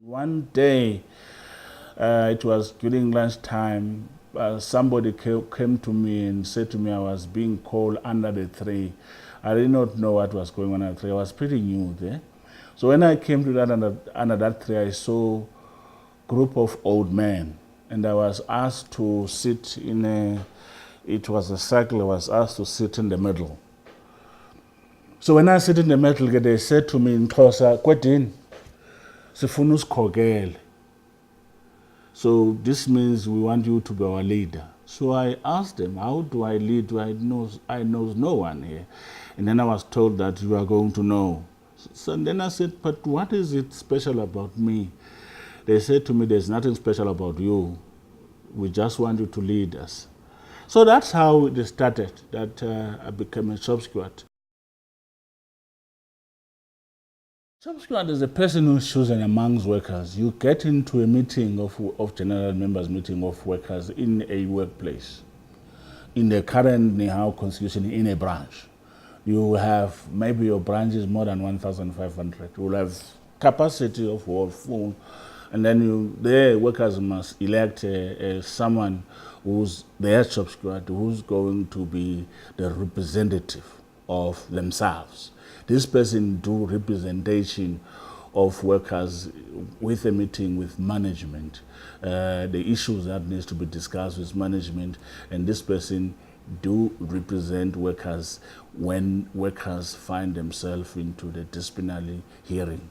One day, it was during lunchtime, somebody came to me and said to me I was being called under the tree. I did not know what was going on under the tree. I was pretty new there. So when I came to that under that tree, I saw a group of old men, and I was asked to sit it was a circle, I was asked to sit in the middle. So when I sit in the middle, they said to me in Xhosa, "Kwedini, sifuna usikhokele." So this means we want you to be our leader. So I asked them, how do I lead? I know no one here. And then I was told that you are going to know. So then I said, but what is it special about me? They said to me, there's nothing special about you. We just want you to lead us. So that's how it started, that I became a shop steward. Shop steward is a person who's chosen amongst workers. You get into a meeting of general members, meeting of workers in a workplace. In the current NEHAWU constitution, in a branch, you have, maybe your branch is more than 1,500. You will have capacity of all full, and then the workers must elect someone who's their shop steward, who's going to be the representative of themselves. This person do representation of workers with a meeting with management, the issues that needs to be discussed with management, and this person do represent workers when workers find themselves into the disciplinary hearing.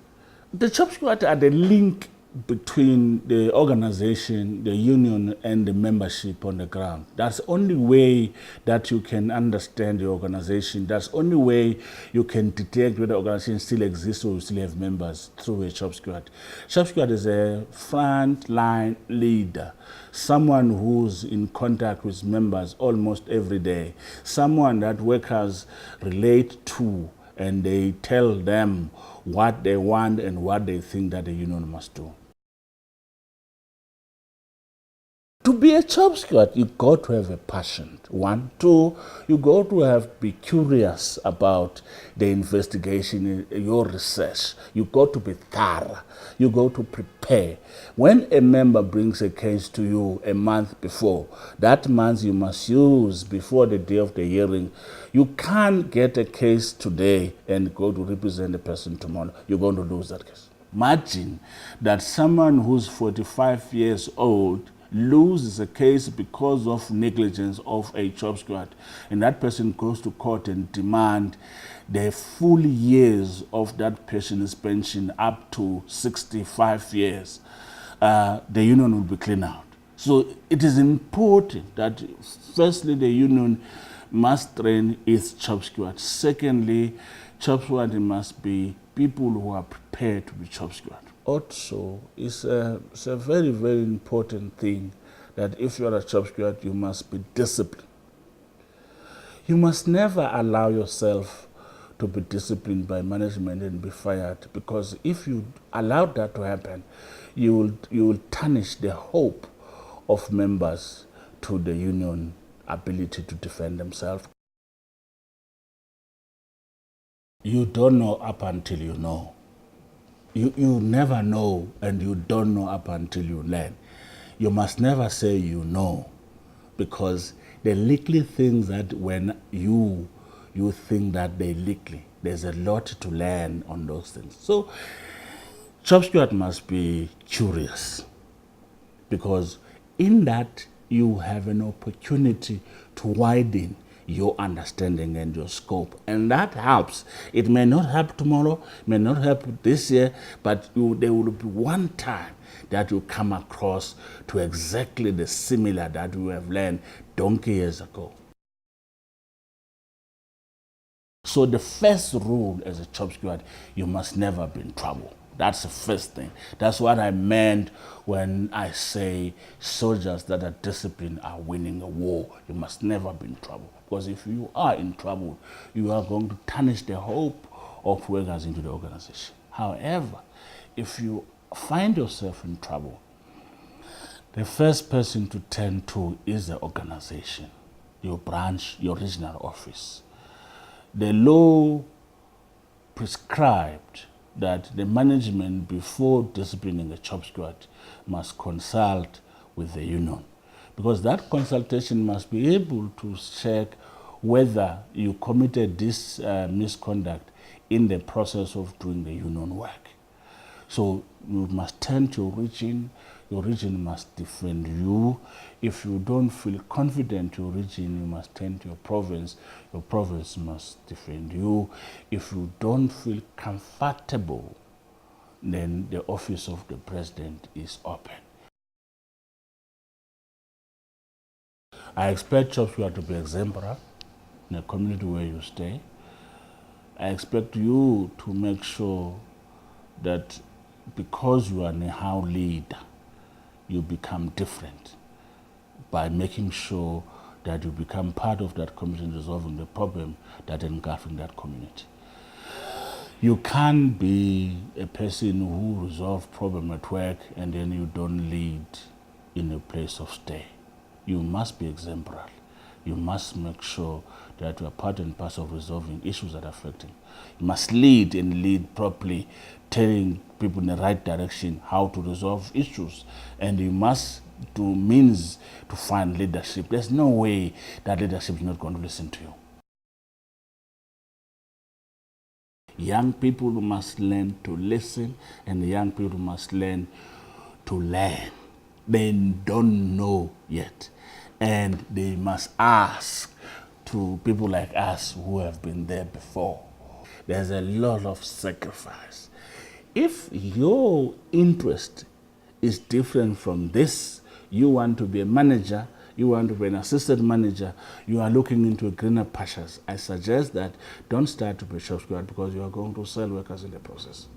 The shop steward are the link between the organization, the union, and the membership on the ground. That's the only way that you can understand the organization. That's the only way you can detect whether the organization still exists or you still have members, through a shop steward. Shop steward is a front-line leader, someone who's in contact with members almost every day, someone that workers relate to, and they tell them what they want and what they think that the union must do. To be a shop steward, you got to have a passion. 1, 2, you got to be curious about the investigation, your research. You got to be thorough. You got to prepare. When a member brings a case to you a month before, that month you must use before the day of the hearing. You can't get a case today and go to represent the person tomorrow. You're going to lose that case. Imagine that someone who's 45 years old loses a case because of negligence of a shop steward, and that person goes to court and demand the full years of that person's pension up to 65 years, the union will be cleaned out. So it is important that firstly the union must train its shop steward. Secondly, shop steward must be people who are prepared to be shop steward. Also, it's a very, very important thing that if you are a shop steward, you must be disciplined. You must never allow yourself to be disciplined by management and be fired, because if you allow that to happen, you will tarnish the hope of members to the union ability to defend themselves. You don't know up until you know. You never know, and you don't know up until you learn. You must never say you know, because the likely things that when you think that they're likely, there's a lot to learn on those things. So shop steward must be curious, because in that you have an opportunity to widen your understanding and your scope, and that helps. It may not help tomorrow, may not help this year, but there will be one time that you come across to exactly the similar that you have learned donkey years ago. So the first rule as a shop steward, you must never be in trouble. That's the first thing. That's what I meant when I say soldiers that are disciplined are winning a war. You must never be in trouble. Because if you are in trouble, you are going to tarnish the hope of workers into the organization. However, if you find yourself in trouble, the first person to turn to is the organization, your branch, your regional office. The law prescribed that the management, before disciplining a job squad, must consult with the union. Because that consultation must be able to check whether you committed this misconduct in the process of doing the union work. So you must turn to your region must defend you. If you don't feel confident your region, you must turn to your province must defend you. If you don't feel comfortable, then the office of the president is open. I expect you to be exemplary in the community where you stay. I expect you to make sure that because you are a NEHAWU leader, you become different by making sure that you become part of that community in resolving the problem that engulfing that community. You can't be a person who resolves problem at work and then you don't lead in a place of stay. You must be exemplary. You must make sure that you are part and parcel of resolving issues that are affecting. You must lead and lead properly, telling people in the right direction how to resolve issues. And you must do means to find leadership. There's no way that leadership is not going to listen to you. Young people must learn to listen, and young people must learn to learn. They don't know yet, and they must ask to people like us who have been there before. There's a lot of sacrifice. If your interest is different from this, you want to be a manager, you want to be an assistant manager, you are looking into greener pastures, I suggest that don't start to be shop squad because you are going to sell workers in the process.